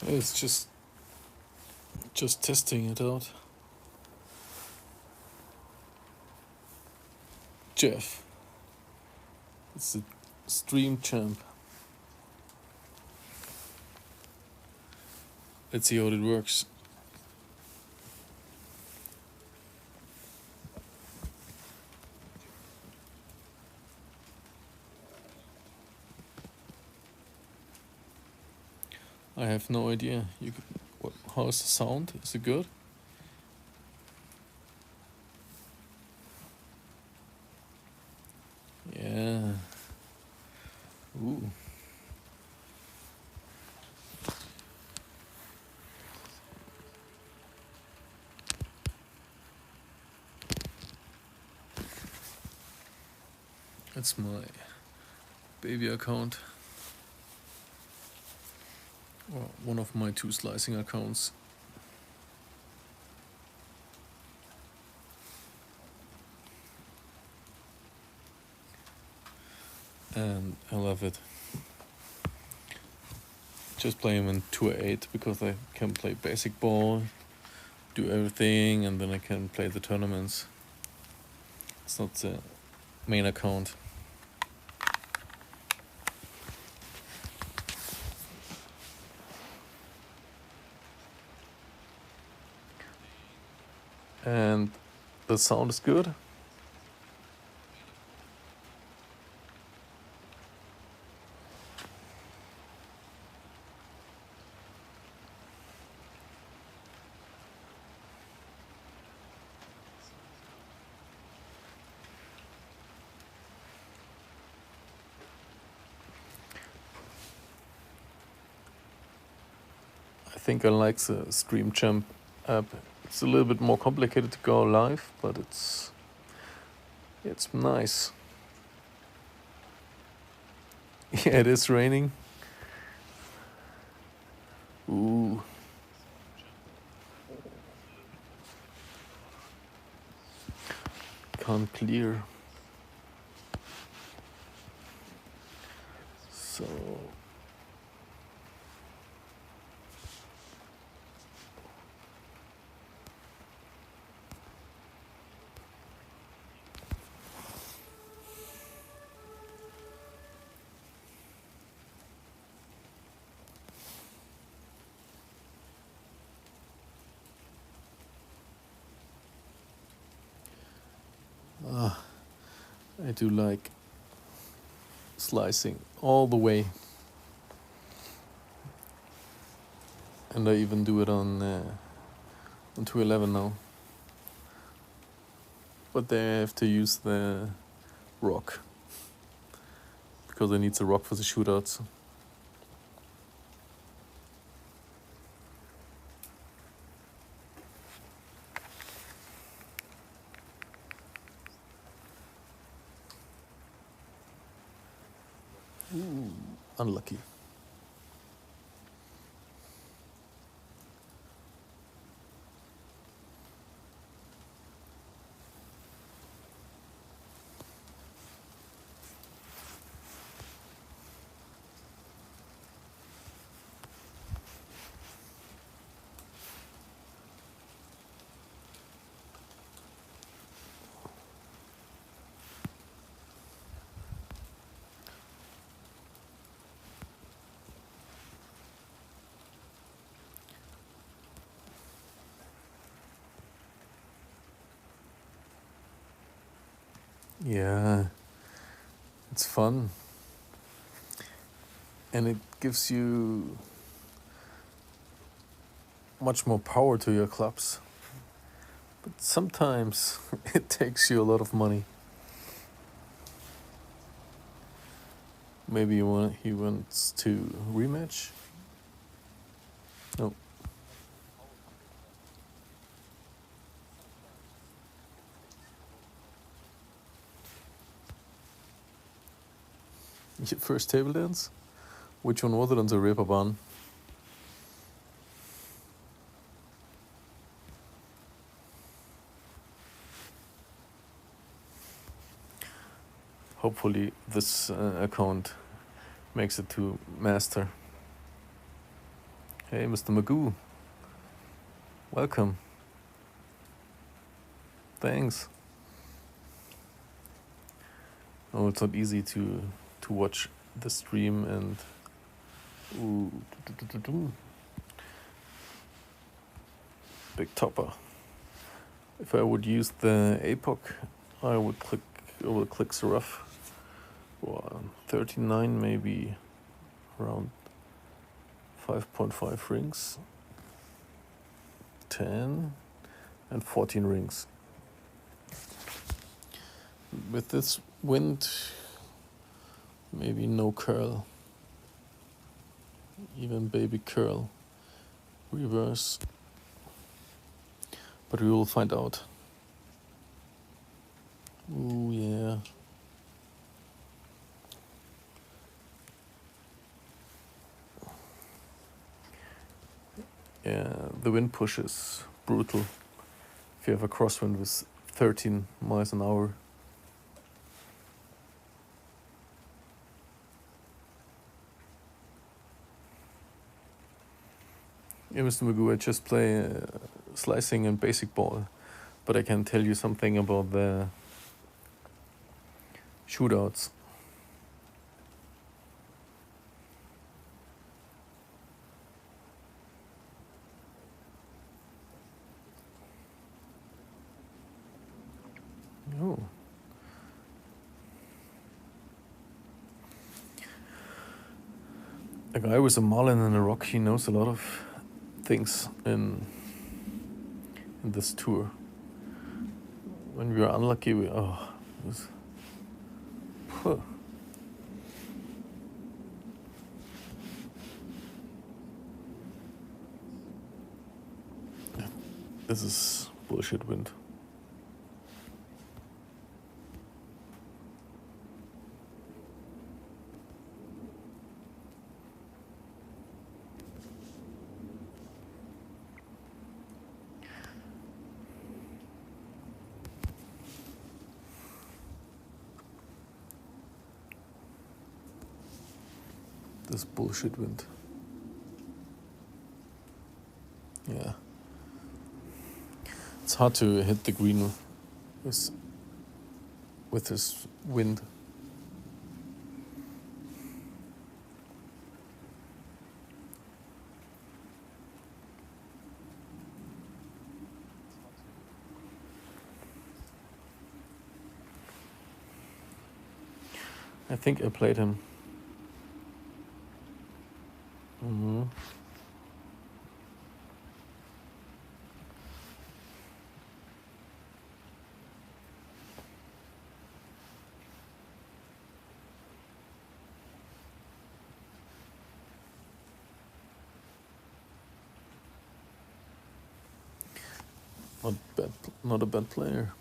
It's just testing it out. Jeff. It's a stream champ. Let's see how it works. I have no idea. How's the sound? Is it good? Yeah. Ooh. That's my baby account. Or one of my 2 slicing accounts. And I love it. Just play him in Tour 8 because I can play basic ball, do everything, and then I can play the tournaments. It's not the main account. And the sound is good. I think I like the Stream Champ app. It's a little bit more complicated to go live, but it's nice. Yeah, it is raining. Ooh. Can't clear. So I do like slicing all the way. And I even do it on 211 now. But they have to use the rock. Because I need the rock for the shootouts. Ooh, unlucky. Yeah, it's fun. And it gives you much more power to your clubs. But sometimes it takes you a lot of money. Maybe he wants to rematch? No. Your first table dance? Which one was it on the Reeperbahn? Hopefully this account makes it to master. Hey, Mr. Magoo. Welcome. Thanks. Oh, it's not easy to watch the stream and... Ooh, big topper. If I would use the APOC, I would click Seraph. 39, maybe around 5.5 rings. 10 and 14 rings. With this wind, maybe no curl. Even baby curl. Reverse. But we will find out. Ooh, yeah. Yeah, the wind push is brutal. If you have a crosswind with 13 miles an hour. Yeah, Mr. Magoo, I just play slicing and basic ball, but I can tell you something about the shootouts. Oh. A guy with a marlin and a rock, he knows a lot of things in this tour. When we are unlucky, this is bullshit wind. This bullshit wind. Yeah. It's hard to hit the green with this wind. I think I played him. Not a bad player.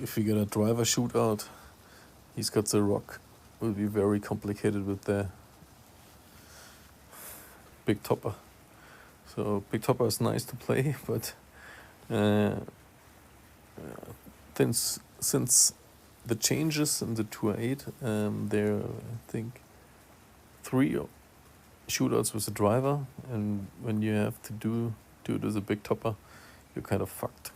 If you get a driver shootout, he's got the rock. Will be very complicated with the big topper. So big topper is nice to play, but since the changes in the Tour 8, there are, I think, 3 shootouts with the driver, and when you have to do it with a big topper, you're kind of fucked.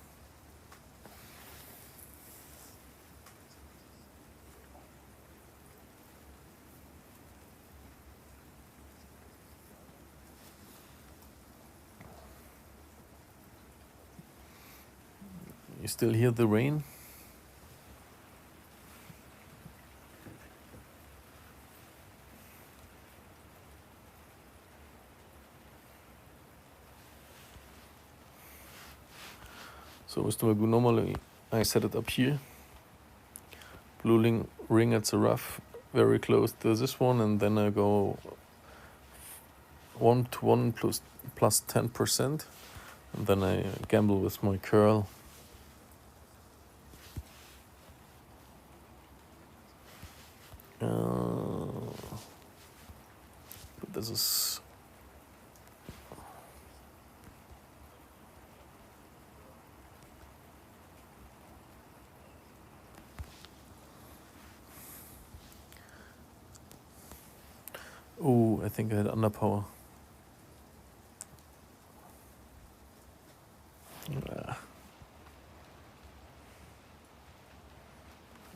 You still hear the rain? So Mr. Magoo, normally I set it up here. Blue ring at the rough, very close to this one, and then I go 1-1 plus 10%, and then I gamble with my curl. But this is... Oh, I think I had underpower. Ah,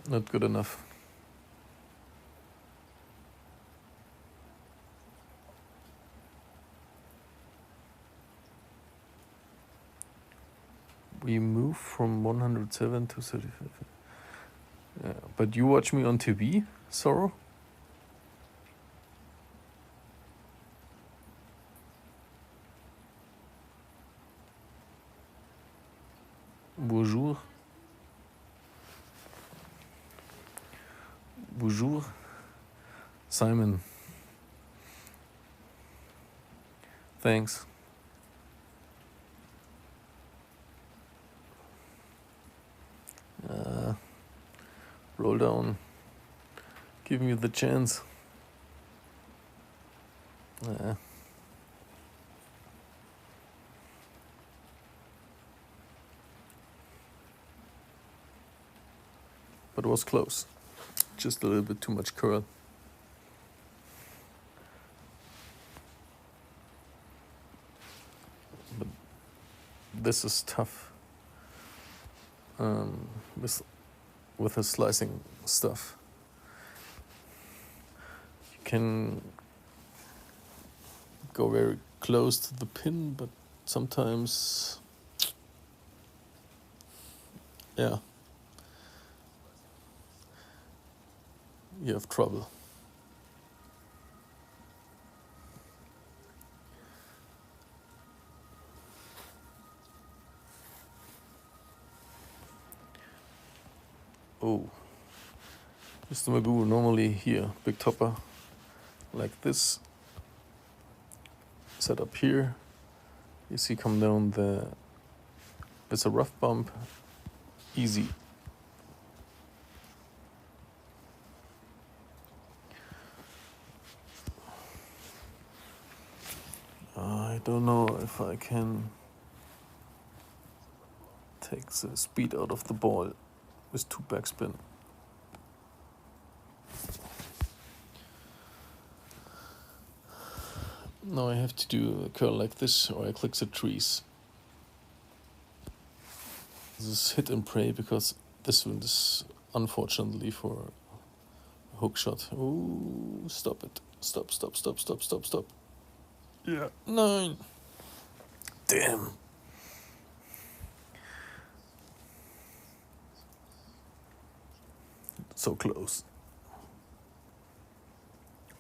not good enough. We move from 107 to 35. Yeah, but you watch me on TV, Sorrow? Bonjour. Bonjour. Simon. Thanks. Roll down. Give me the chance. But it was close. Just a little bit too much curl. But this is tough. With the slicing stuff. You can go very close to the pin, but sometimes, yeah, you have trouble. Oh, Mr. Magoo, normally here, big topper like this, set up here. You see come down the, it's a rough bump, easy. I don't know if I can take the speed out of the ball with 2 backspin. Now I have to do a curl like this, or I click the trees. This is hit and pray, because this wind is unfortunately for a hook shot. Oh, stop it. Stop, stop, stop, stop, stop, stop. Yeah, 9. Damn. So close.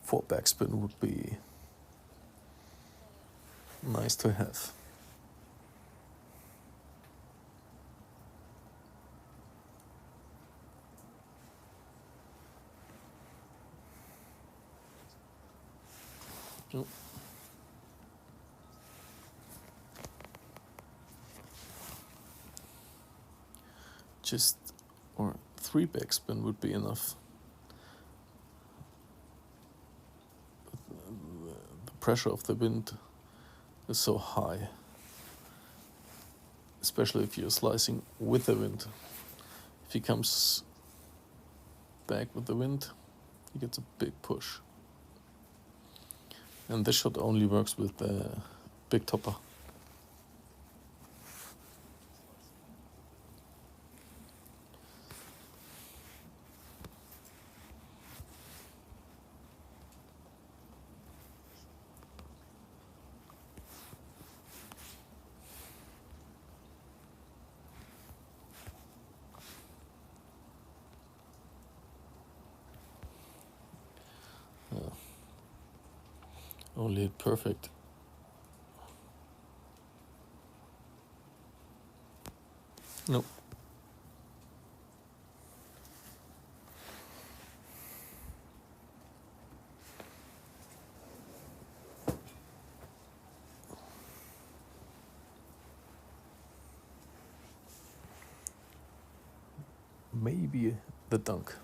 4 backspin would be nice to have. Oh. Just, or 3 backspin would be enough. The pressure of the wind is so high, especially if you're slicing with the wind. If he comes back with the wind, he gets a big push. And this shot only works with the big topper. Only hit perfect. Nope. Maybe the dunk.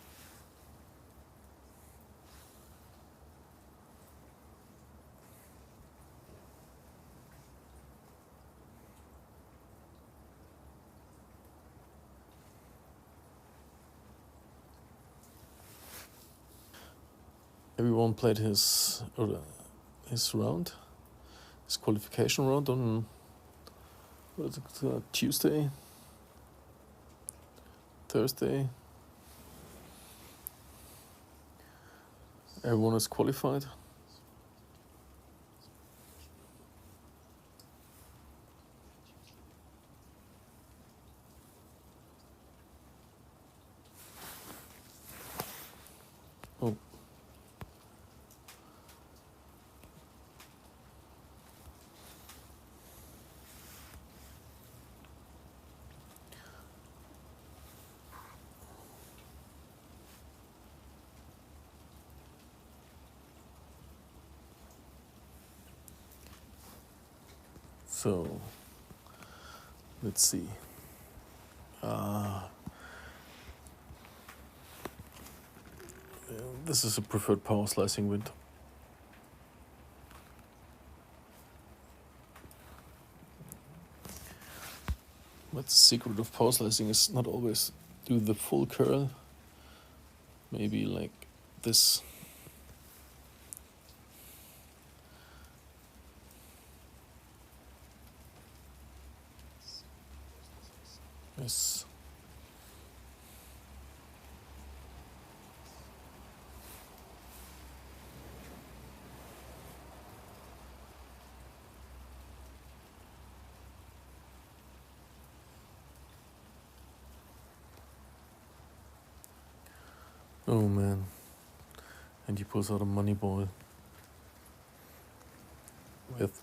everyone played his round, his qualification round on Tuesday, Thursday. Everyone is qualified. Oh. So, let's see. This is a preferred power slicing wind. But the secret of power slicing is not always do the full curl. Maybe like this. Yes. Oh man. And he pulls out a money ball with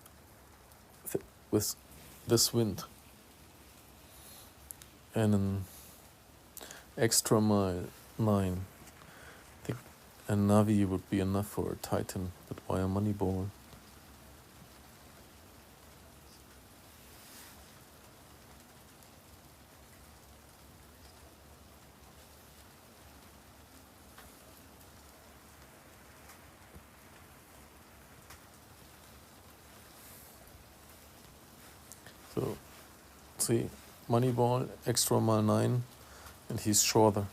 this wind and an extra mile 9. I think a Navi would be enough for a Titan, but why a money ball? So, see, money ball, extra mile 9, and he's shorter.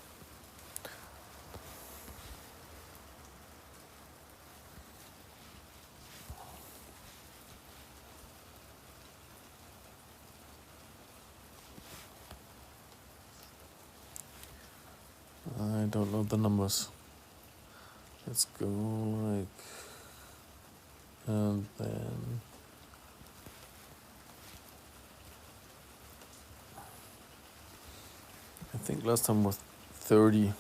I don't know the numbers. Let's go like, and then I think last time was 30.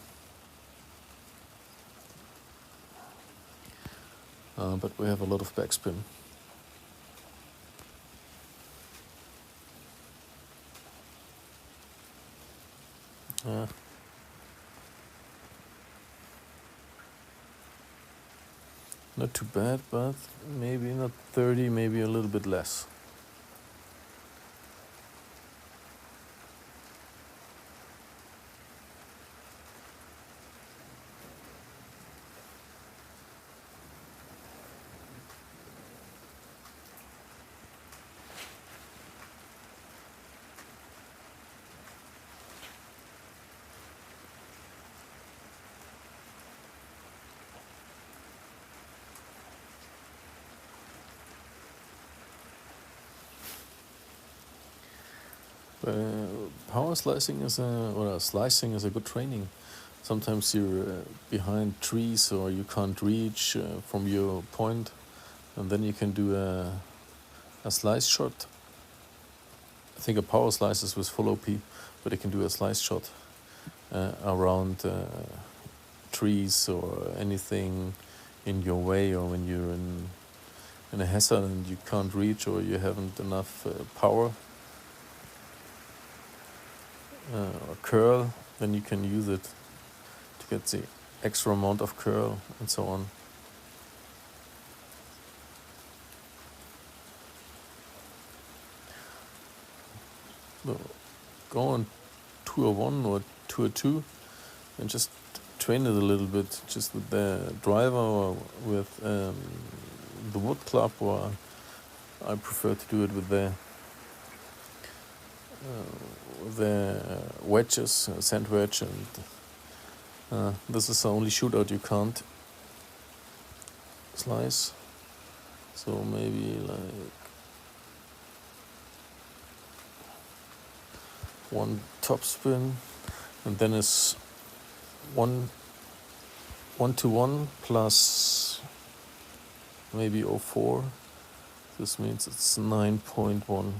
But we have a lot of backspin. Not too bad, but maybe not 30, maybe a little bit less. Power slicing slicing is a good training. Sometimes you're behind trees or you can't reach from your point, and then you can do a slice shot. I think a power slice is with full OP, but you can do a slice shot around trees or anything in your way, or when you're in a hazard and you can't reach or you haven't enough power. Or curl, then you can use it to get the extra amount of curl and so on. So go on tour 1 or tour 2 and just train it a little bit, just with the driver or with the wood club, or I prefer to do it with the wedges, sand wedge, and this is the only shootout you can't slice. So maybe like one top spin, and then it's 1-1 plus maybe 04. This means it's 9.1.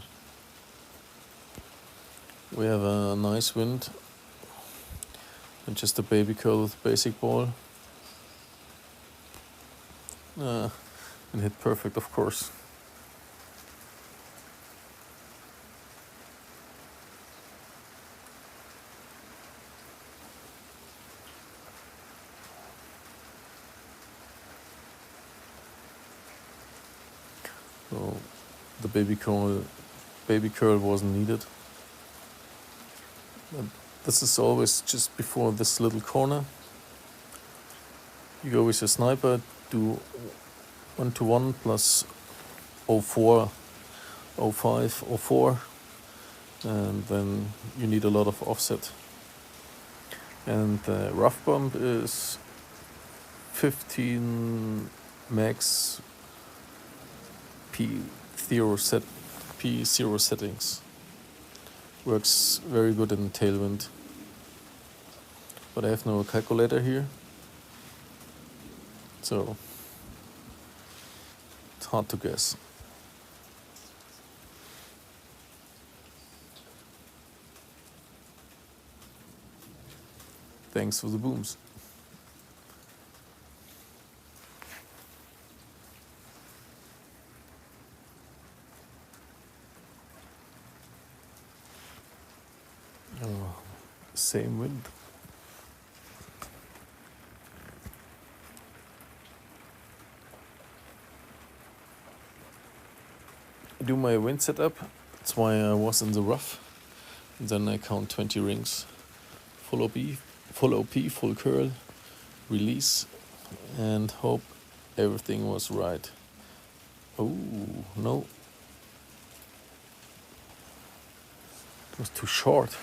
We have a nice wind and just a baby curl with basic ball. And hit perfect, of course. So the baby curl wasn't needed. But this is always just before this little corner. You go with your sniper, do 1-1 plus 04, 05, 04, and then you need a lot of offset. And the rough bump is 15 max P0 settings. Works very good in tailwind. But I have no calculator here, so it's hard to guess. Thanks for the booms. Oh, same wind. I do my wind setup. That's why I was in the rough. And then I count 20 rings. Full OP, full curl, release, and hope everything was right. Oh, no. It was too short.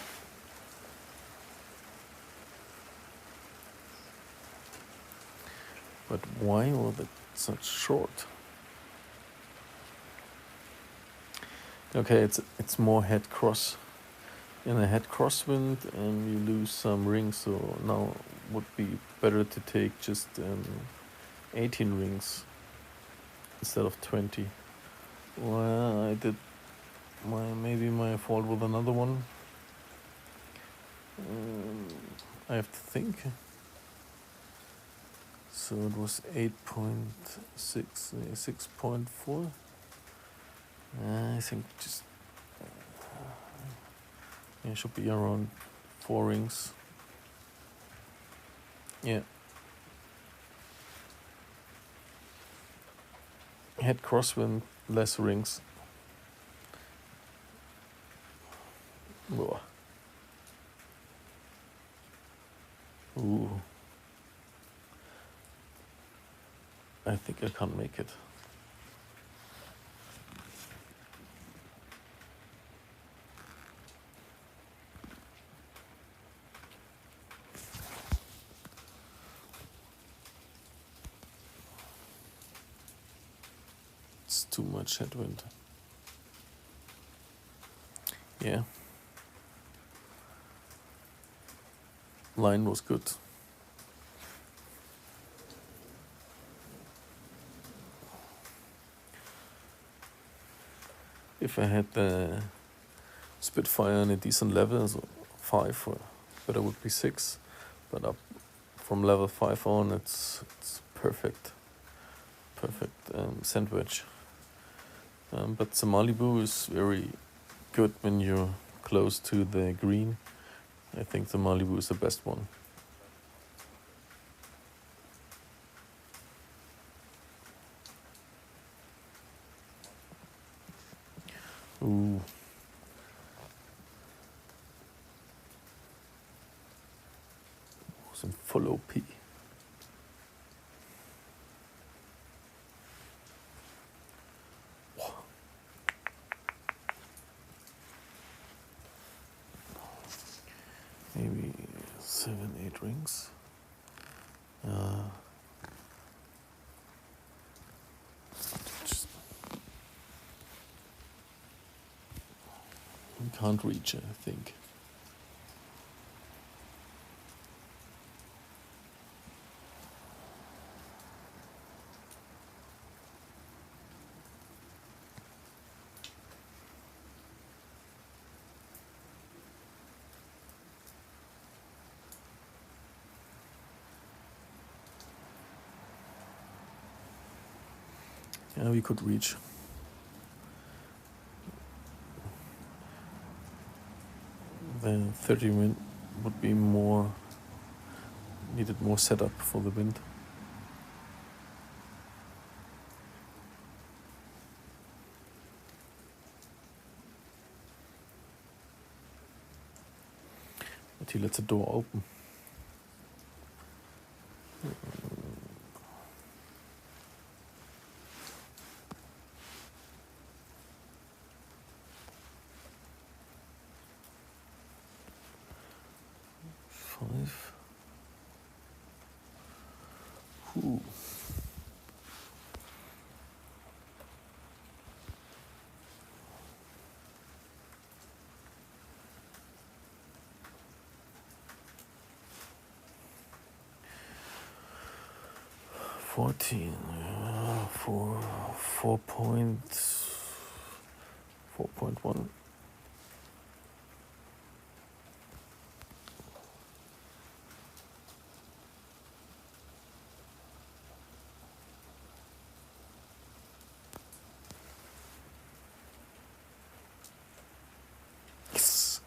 But why was it such short? Okay, it's more head cross. In a head crosswind, and you lose some rings, so now would be better to take just 18 rings instead of 20. Well, I did maybe my fault with another one. I have to think. So it was 8.6, 6.4. I think just it should be around 4 rings. Yeah. Head crosswind, less rings. Whoa. Ooh. I think I can't make it. It's too much headwind. Yeah. Line was good. If I had the Spitfire on a decent level, so 5, or better would be 6, but up from level 5 on, it's perfect sandwich. But the Malibu is very good when you're close to the green. I think the Malibu is the best one. Ooh. Some full OP. Maybe 7, 8 rings. can't reach, I think. Yeah, we could reach. The 30 wind would be more, needed more setup for the wind. But he lets the door open. Five. Ooh. For 4.1. Yes.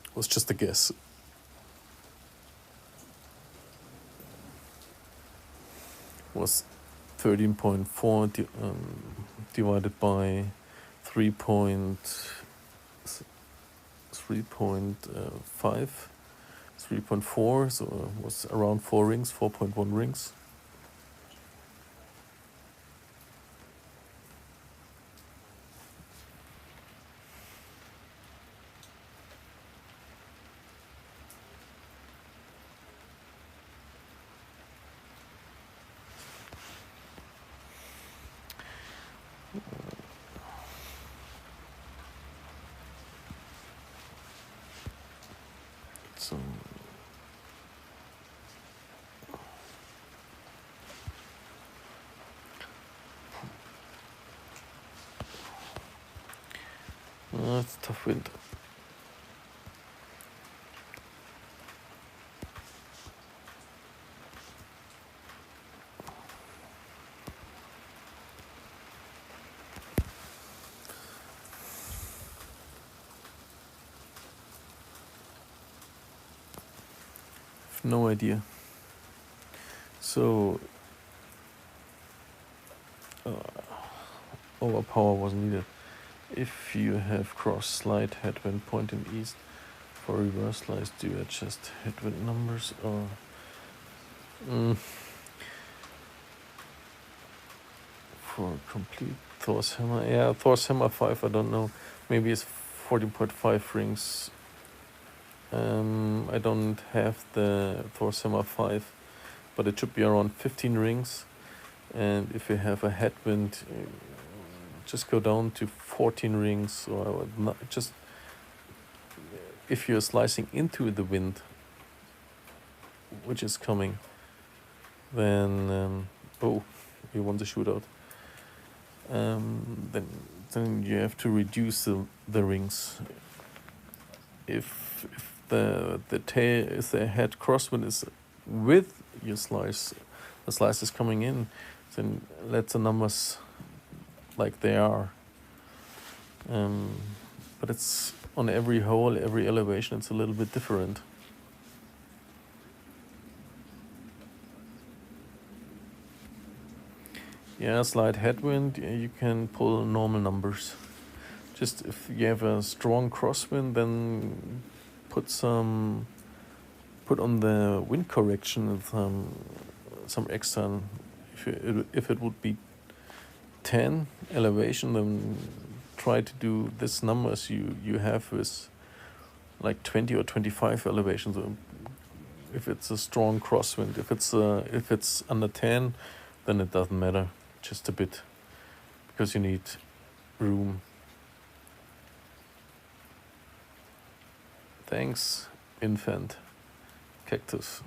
It was just a guess. Was 13.4 divided by 3.4, so it was around 4 rings, 4.1 rings. So it's a tough wind. No idea. So overpower was needed. If you have cross slide headwind pointing east, for reverse slice, do you adjust headwind numbers or? For complete Thor's hammer, yeah, Thor's hammer 5. I don't know. Maybe it's 14.5 rings. I don't have the Thor's hammer 5, but it should be around 15 rings. And if you have a headwind, just go down to 14 rings, or not, just if you're slicing into the wind, which is coming, then you want the shootout. Then you have to reduce the rings. If the tail is the head crosswind is with your slice, the slice is coming in, then let the numbers like they are. But it's on every hole, every elevation, it's a little bit different. Yeah, slight headwind, you can pull normal numbers. Just if you have a strong crosswind, then put on the wind correction some extra. If it would be 10 elevation, then try to do this numbers you have with like 20 or 25 elevations. So if it's a strong crosswind. If it's under 10, then it doesn't matter, just a bit, because you need room. Thanks, infant cactus.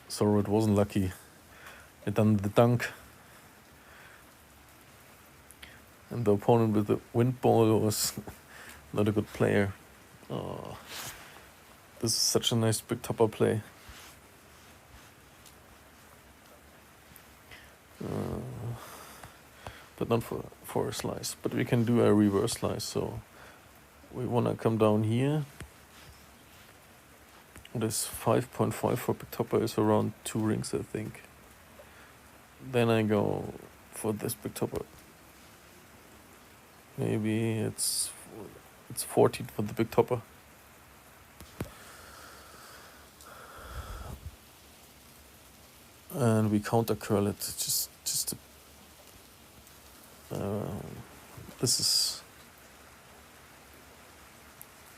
Sorry, it wasn't lucky. I done the dunk. And the opponent with the wind ball was not a good player. Oh, this is such a nice big topper play. But not for a slice. But we can do a reverse slice. So we want to come down here. This 5.5 for big topper is around 2 rings, I think. Then I go for this big topper. Maybe it's 14 for the big topper. And we counter curl it. Just this is.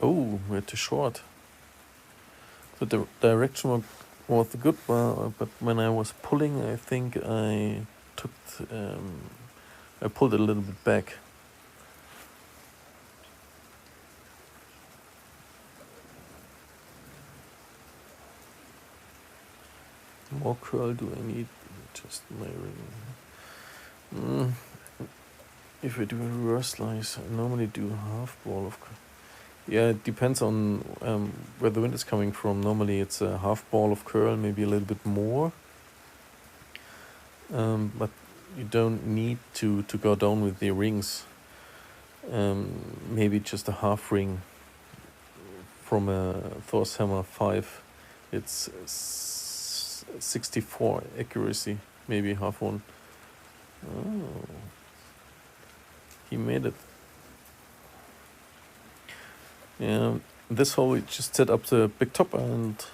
Oh, we're too short. The direction was good, but when I was pulling, I think I pulled it a little bit back. More curl do I need? Just my ring. If I do a reverse slice, I normally do half ball of curl. Yeah, it depends on where the wind is coming from. Normally it's a half ball of curl, maybe a little bit more. But you don't need to go down with the rings. Maybe just a half ring from a Thor's Hammer 5. It's 64 accuracy, maybe half one. Oh, he made it. Yeah, this hole we just set up the big topper and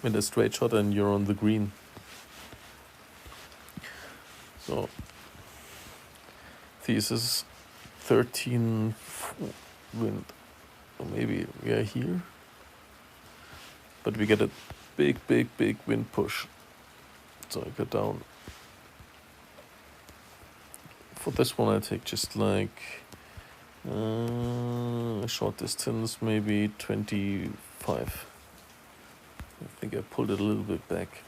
with a straight shot, and you're on the green. So this is 13 wind. Or maybe we are here, but we get a big wind push. So I go down. For this one I take just like a short distance, maybe 25. I think I pulled it a little bit back.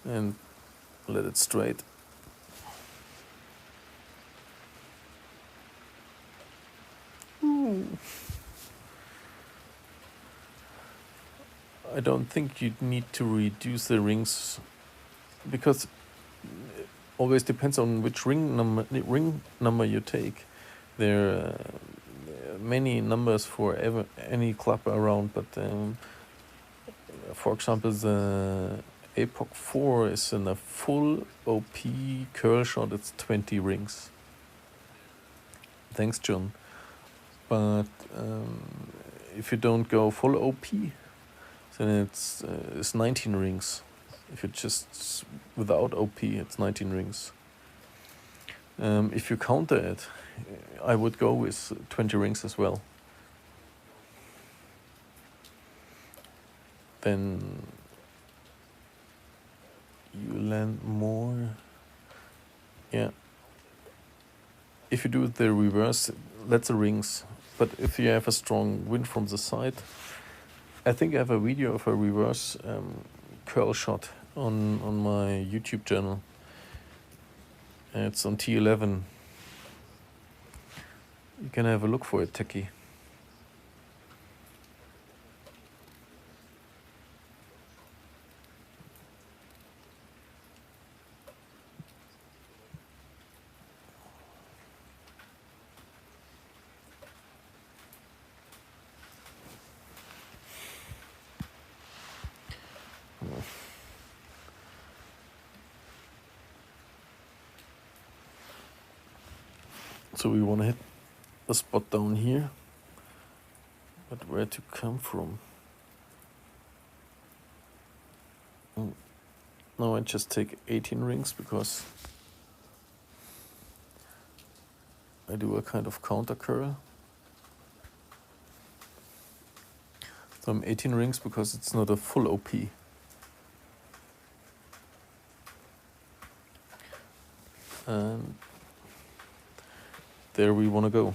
And let it straight. Ooh. I don't think you need to reduce the rings, because it always depends on which ring number you take. There are many numbers for any club around, but for example, the Epoch 4 is in a full OP curl shot. It's 20 rings. Thanks, John. But if you don't go full OP, then it's 19 rings. If you just without OP, it's 19 rings. If you counter it, I would go with 20 rings as well. Then you land more. Yeah. If you do the reverse, that's the rings. But if you have a strong wind from the side, I think I have a video of a reverse curl shot on my YouTube channel. It's on T11. You can have a look for it, Techie. So we want to hit the spot down here, but where to come from? Now I just take 18 rings because I do a kind of counter curl. So I'm 18 rings because it's not a full OP. And there we want to go.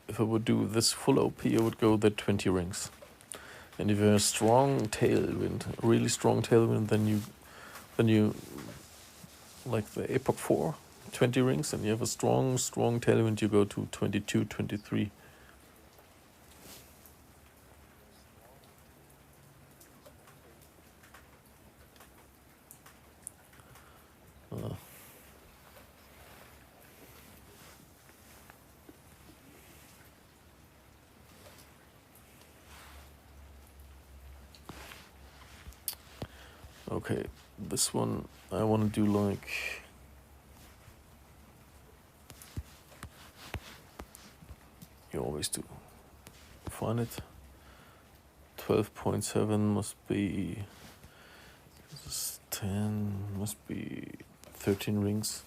If I would do this full OP, I would go the 20 rings. And if you have a strong tailwind, a really strong tailwind, then you like the Epoch 4, 20 rings, and you have a strong tailwind, you go to 22, 23. Okay, this one I want to do like you always do. Find it. 12.7 must be 10, must be 13 rings.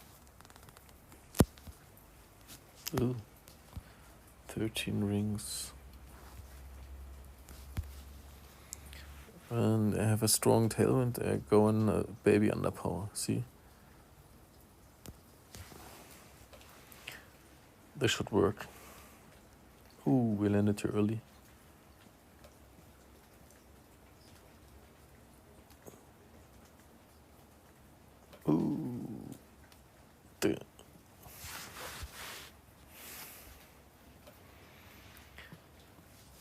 Ooh, 13 rings. And I have a strong tailwind. I go in a baby underpower. See? This should work. Ooh, we landed too early. Ooh. Damn.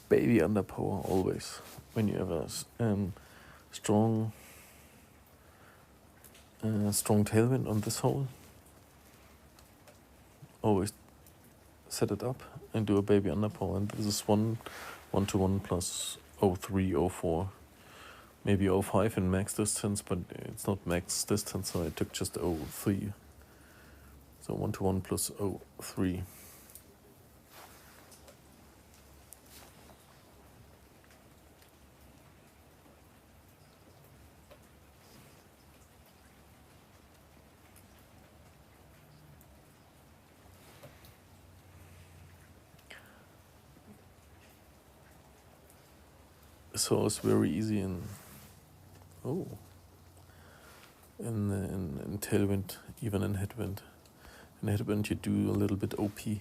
Baby underpower always. When you have a strong tailwind on this hole, always set it up and do a baby underpower. And this is 1-to-1 plus 0.3, 0.4, maybe 0.5 in max distance, but it's not max distance, so I took just 0.3. So 1-to-1 plus 0.3. So it's very easy in tailwind, even in headwind. In headwind you do a little bit OP,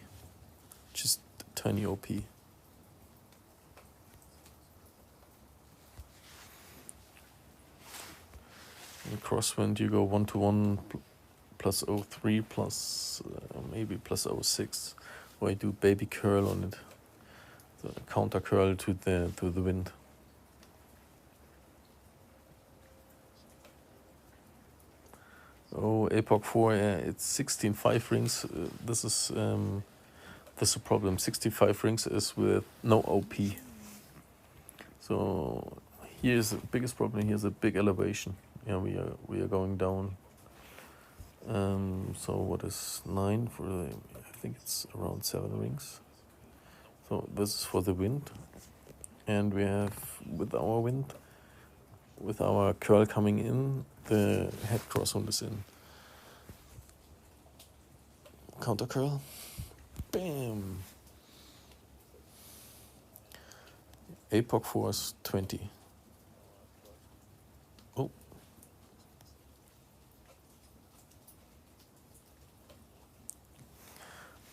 just tiny OP. In crosswind you go 1-to-1 plus 0.3 plus maybe plus 0.6, or I do baby curl on it, the counter curl to the wind. Oh, Epoch 4, it's 16.5 rings. This is a problem. 65 rings is with no OP. So here's the biggest problem. Here's a big elevation. Yeah, we are going down. So what is 9 for the? I think it's around 7 rings. So this is for the wind, and we have with our wind, with our curl coming in, the head crosswind is in. Counter curl, bam. Epoch force 20. Oh.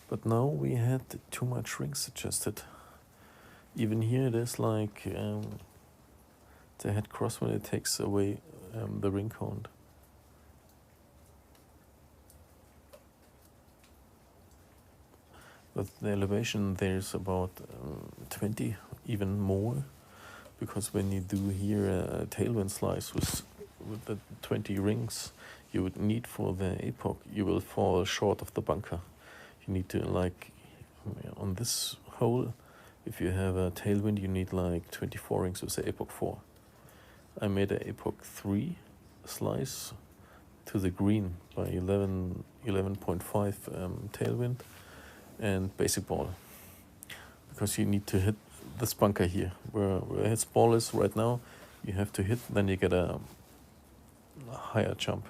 But now we had too much rings suggested. Even here it is like the head crosswind, it takes away the ring count. But the elevation there's about 20, even more, because when you do here a tailwind slice with the 20 rings you would need for the Epoch, you will fall short of the bunker. You need to, like, on this hole, if you have a tailwind, you need like 24 rings with the Epoch 4. I made an Epoch 3 slice to the green by 11.5 tailwind and basic ball, because you need to hit this bunker here, where his ball is right now. You have to hit, then you get a higher jump.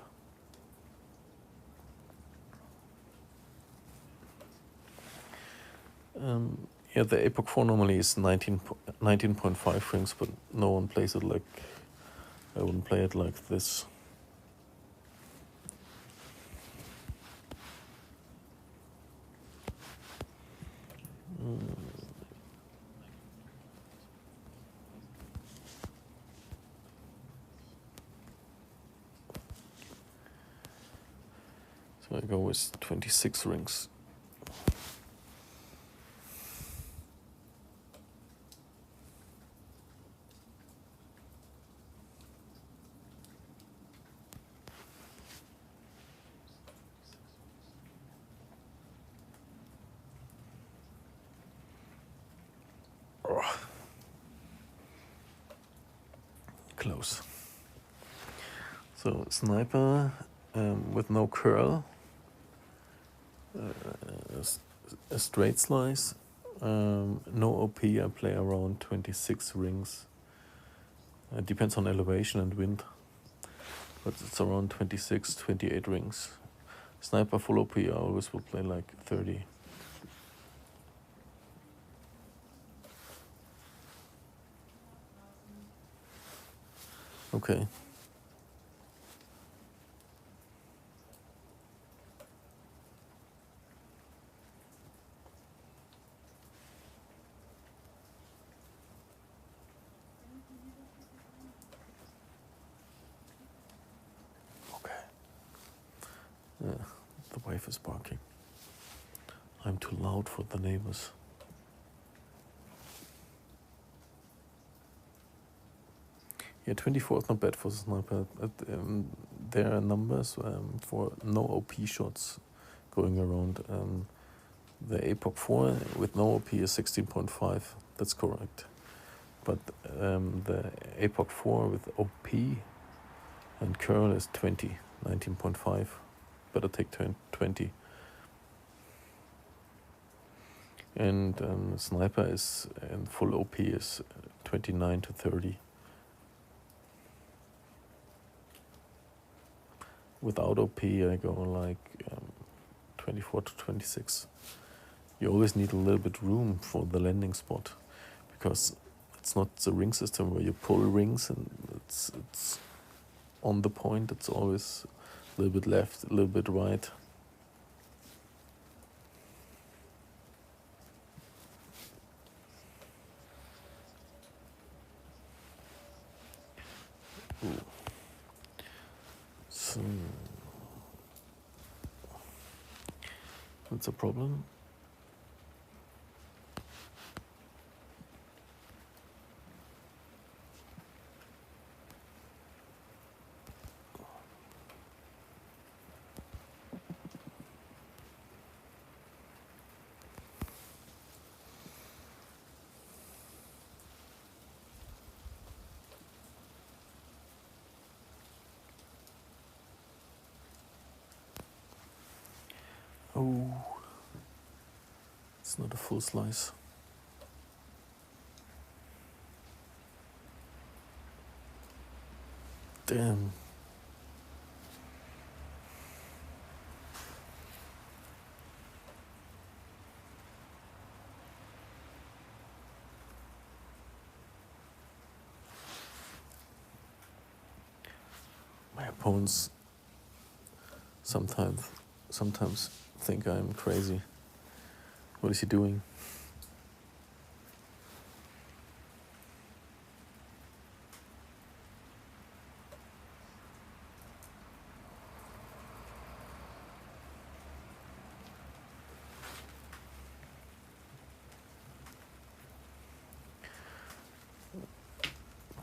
Yeah, the Epoch 4 normally is 19.5 rings, but no one plays it like, I wouldn't play it like this. So I go with 26 rings. Close. So sniper with no curl, a straight slice, no OP. I play around 26 rings. It depends on elevation and wind, but it's around 26, 28 rings. Sniper full OP, I always will play like 30. Okay. Okay. The wife is barking. I'm too loud for the neighbors. Yeah, 24 is not bad for the sniper. There are numbers for no OP shots going around. The Epoch 4 with no OP is 16.5. That's correct. But the Epoch 4 with OP and curl is 20, 19.5. Better take 20. And sniper is, and full OP is 29 to 30. Without OP, I go like 24 to 26. You always need a little bit room for the landing spot, because it's not the ring system where you pull rings and it's on the point. It's always a little bit left, a little bit right. Ooh. So that's a problem. Oh, it's not a full slice. Damn. My opponents sometimes think I'm crazy. What is he doing?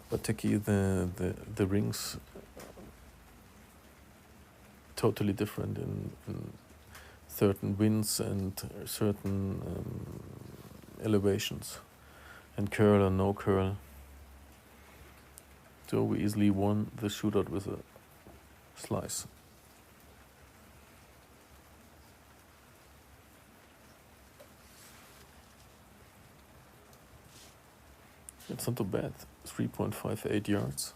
But Teki, the rings totally different in certain winds and certain elevations, and curl or no curl. So we easily won the shootout with a slice. It's not too bad. 3.58 yards.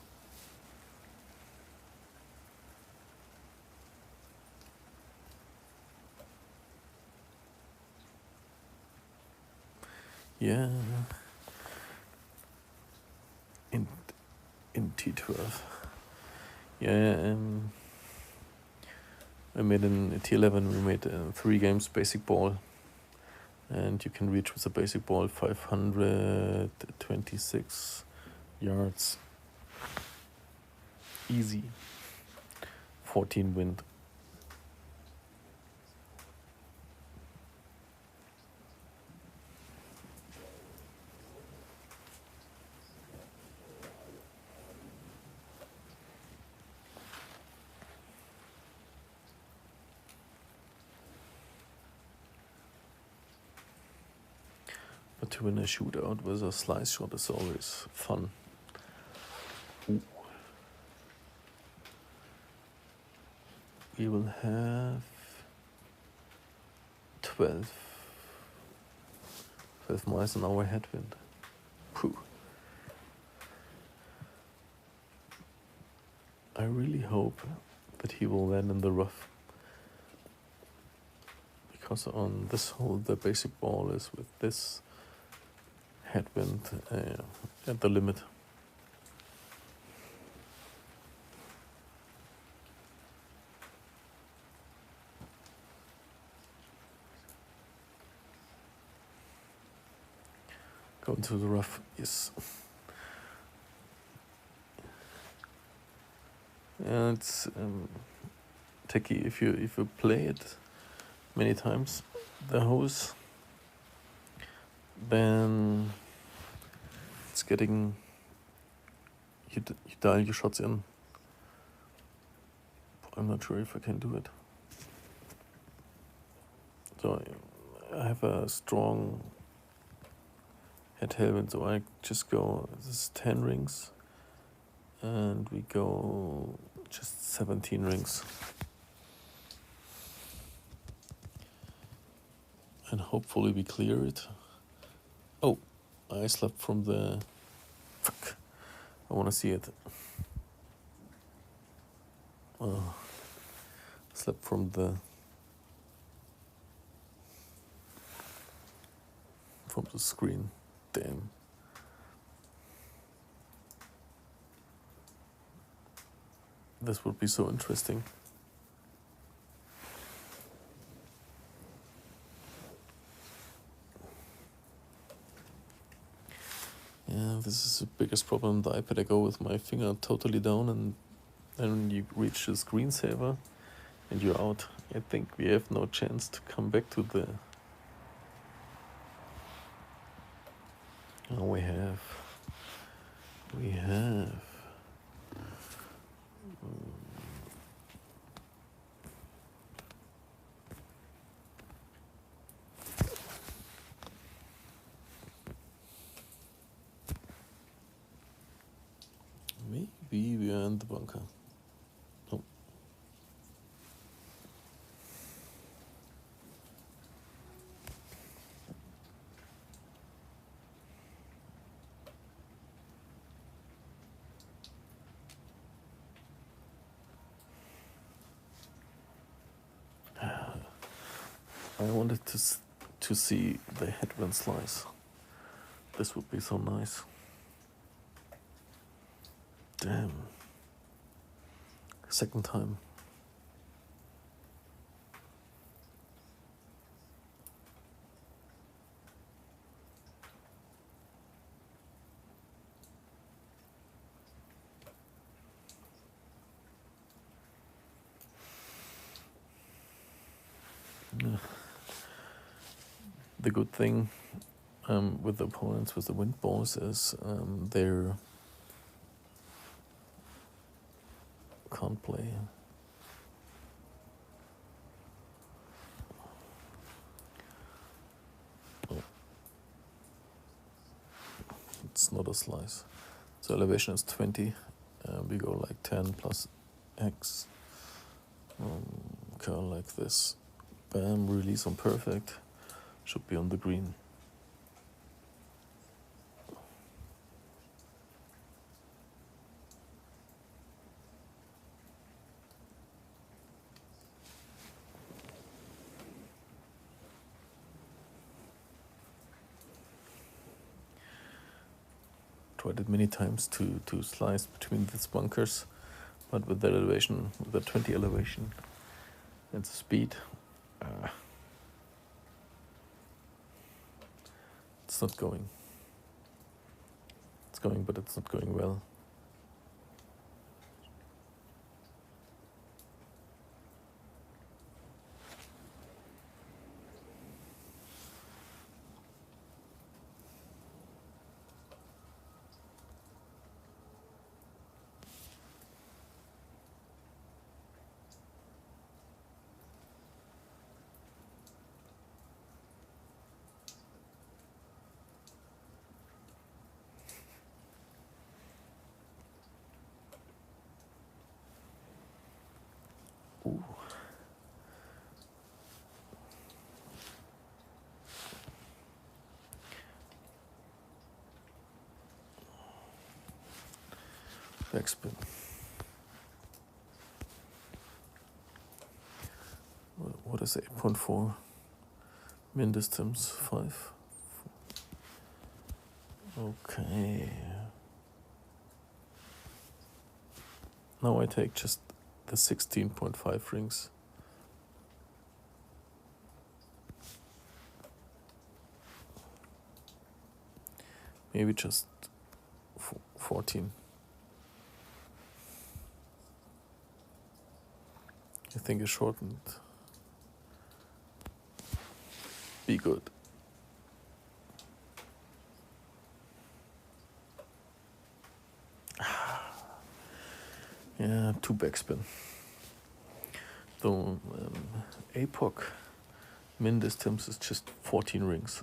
Yeah. In T12. Yeah, I made in T11, we made 3 games basic ball. And you can reach with a basic ball 526 yards. Easy. 14 wind. But to win a shootout with a slice shot is always fun. Ooh. We will have 12 miles an hour headwind. Phew. I really hope that he will land in the rough. Because on this hole, the basic ball is with this headwind at the limit. Going to the rough is... Yeah, it's tricky if you play it many times, the hose, then it's getting... You dial your shots in. I'm not sure if I can do it. So I have a strong head tailwind, so I just go, this is 10 rings, and we go just 17 rings. And hopefully we clear it. Oh, I slept from the... Fuck. I want to see it. Oh, slept from the screen. Damn. This would be so interesting. Yeah, this is the biggest problem. The iPad, I go with my finger totally down, and then you reach the screensaver and you're out. I think we have no chance to come back to the... Oh, we have. Maybe we are in the bunker. No. I wanted to see the headwind slice. This would be so nice. Damn. Second time. Yeah. The good thing with the opponents with the wind balls is they're can't play. Oh. It's not a slice. So elevation is 20. We go like 10 plus X. Curl like this. Bam, release on perfect. Should be on the green. tried it many times to slice between these bunkers, but with that elevation, with the 20 elevation and the speed, it's not going. It's going, but it's not going well. Ooh. Backspin. What is 8.4? Min distance 5. Okay. Now I take just the 16.5 rings. Maybe just 14. I think it's shortened. Be good. Yeah, 2 backspin. Though APOC min distance is just 14 rings.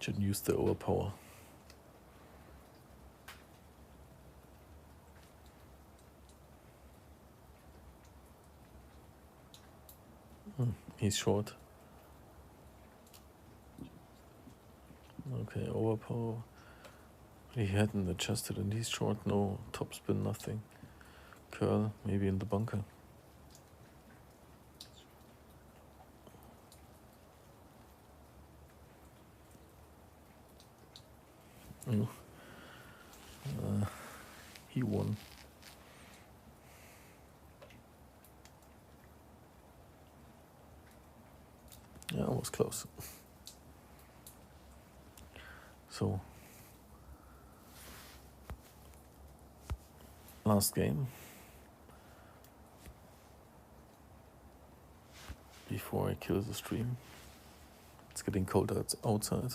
Should use the overpower. He's short. Okay, overpower. He hadn't adjusted and he's short. No topspin, nothing. Curl, maybe in the bunker. He won. Yeah, I was close. So, last game. Before I kill the stream. It's getting cold outside.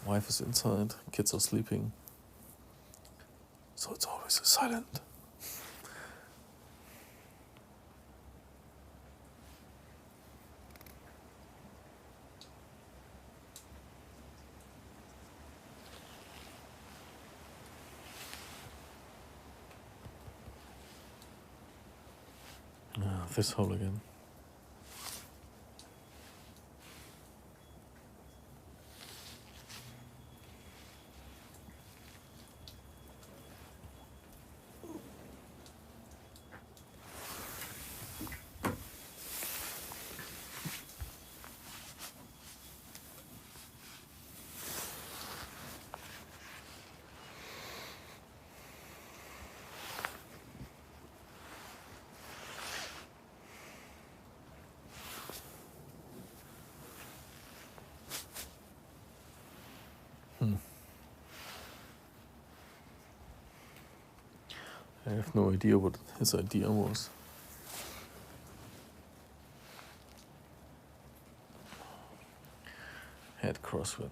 Wife is inside, kids are sleeping. So it's always silent. This hole again. I have no idea what his idea was. Head crosswind.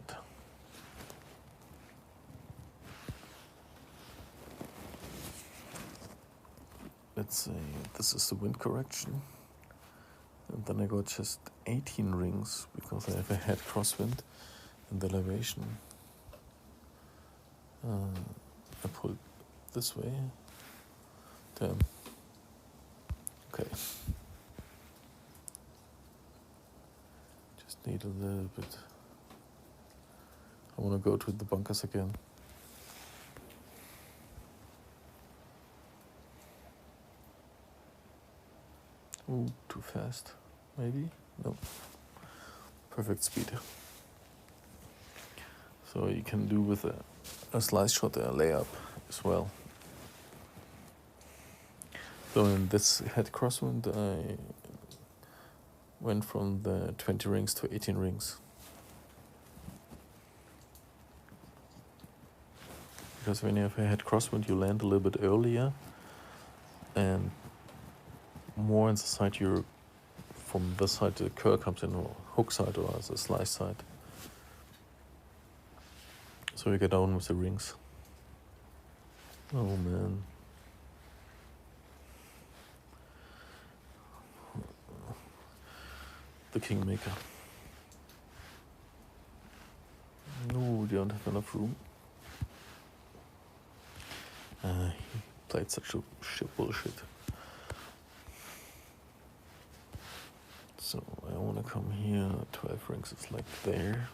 Let's say this is the wind correction. And then I got just 18 rings because I have a head crosswind and the elevation. I pulled this way. Damn. Okay. Just need a little bit. I want to go to the bunkers again. Ooh, too fast. Maybe? No. Perfect speed. So you can do with a slice shot a layup as well. So in this head crosswind, I went from the 20 rings to 18 rings. Because when you have a head crosswind, you land a little bit earlier and more on the side you're from this side the curl comes in, or hook side or the slice side. So you get down with the rings. Oh man. The Kingmaker. No, you don't have enough room. He played such a shit bullshit. So I want to come here. 12 rings is like there.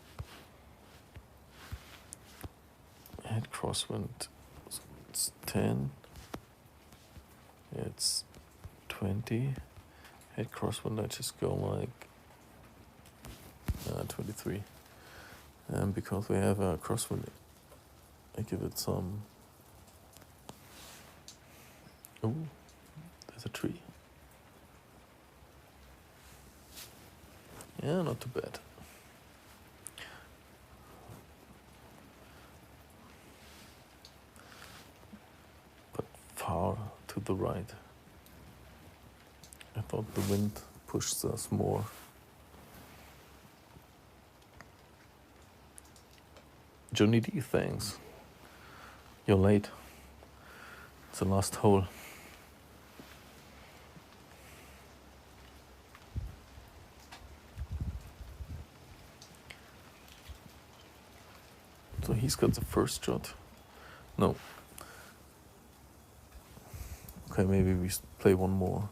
Head crosswind. It's 10. It's 20. Head crosswind. I just go like 23. And because we have a crosswind, I give it some. Oh, there's a tree. Yeah, not too bad. But far to the right. I thought the wind pushed us more. Johnny D, thanks. You're late. It's the last hole. So he's got the first shot. No. Okay, maybe we play one more.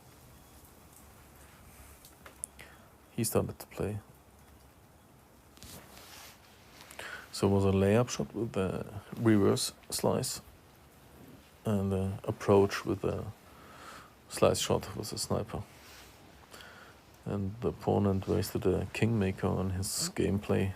He started to play. So it was a layup shot with a reverse slice and an approach with a slice shot with a sniper. And the opponent wasted a Kingmaker on his gameplay.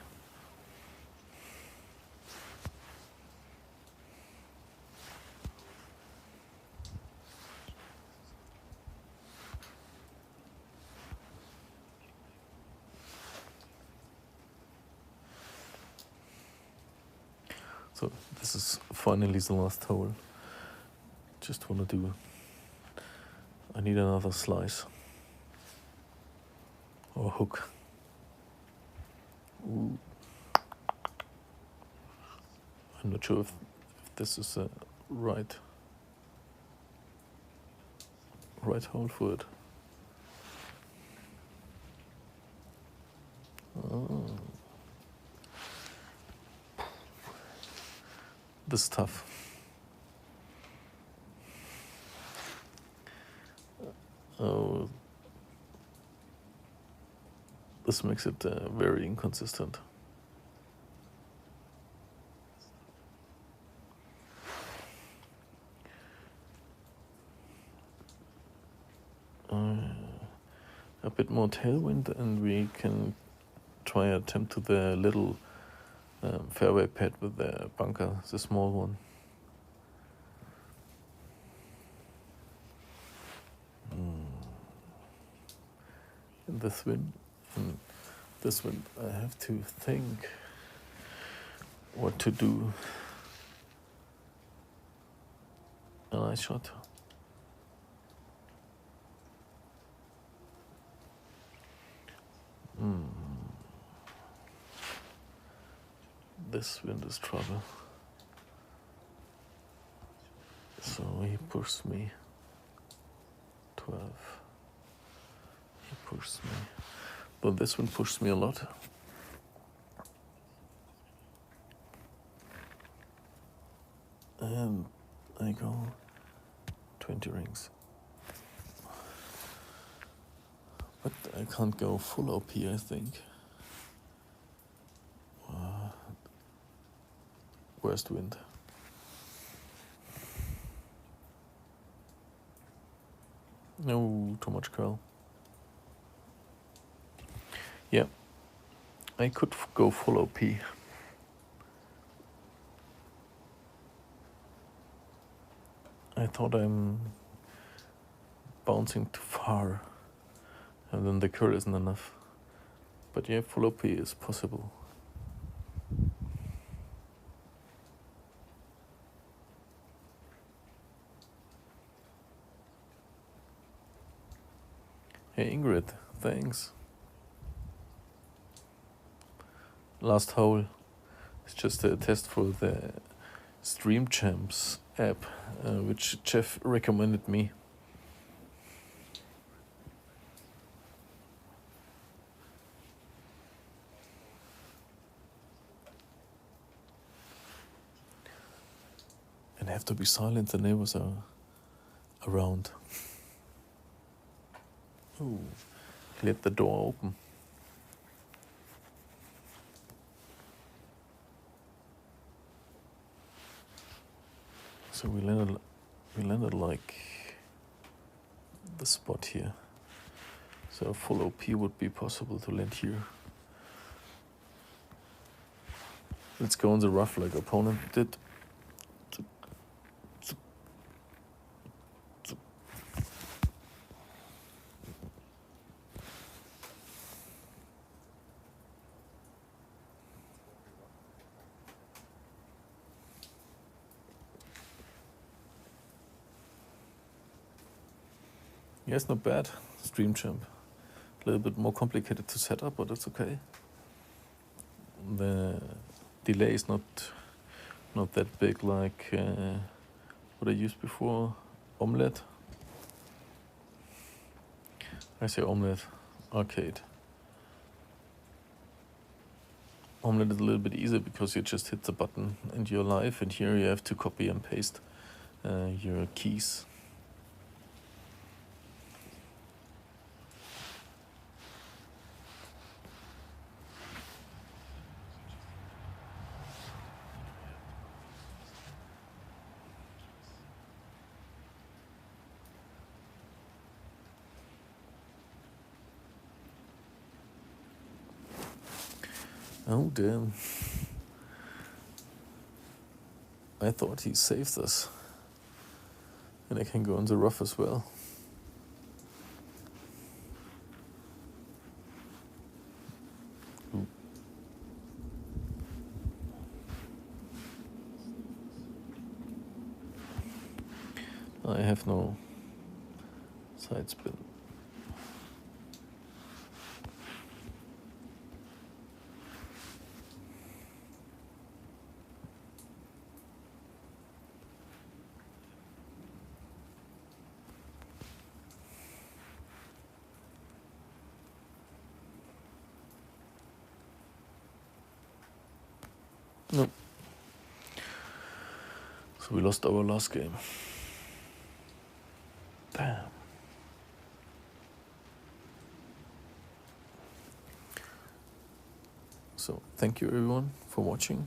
So this is finally the last hole. Just want to do. I need another slice or hook. Ooh. I'm not sure if this is a right hole for it. Oh. This is tough. Oh, this makes it very inconsistent. A bit more tailwind, and we can try attempt to the little fairway pad with the bunker, the small one. In this wind, I have to think what to do. A nice shot. This wind is trouble. So he pushed me. 12. He pushed me. But this one pushed me a lot. And I go 20 rings. But I can't go full OP, I think. Worst wind. No, too much curl. Yeah, I could go full OP. I thought I'm bouncing too far and then the curl isn't enough. But yeah, full OP is possible. Hey Ingrid, thanks. Last hole is just a test for the Stream Champs app, which Jeff recommended me. And I have to be silent, the neighbors are around. Ooh, let the door open. So we landed like the spot here. So full OP would be possible to land here. Let's go on the rough like opponent did. Yes, not bad. Stream Champ. A little bit more complicated to set up, but it's okay. The delay is not that big like what I used before. Omelette. I say omelette. Arcade. Omelette is a little bit easier because you just hit the button and you're live, and here you have to copy and paste your keys. Oh damn. I thought he saved this. And I can go on the rough as well. Ooh. I have no side spin. Nope. So we lost our last game. Damn. So thank you everyone for watching.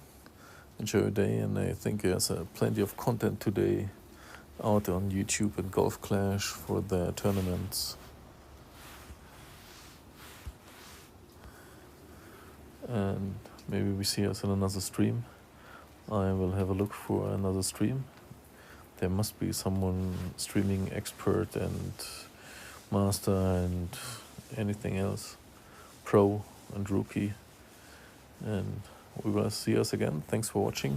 Enjoy your day, and I think there's plenty of content today out on YouTube and Golf Clash for the tournaments. And maybe we see us in another stream. I will have a look for another stream. There must be someone streaming expert and master and anything else, pro and rookie. And we will see us again. Thanks for watching.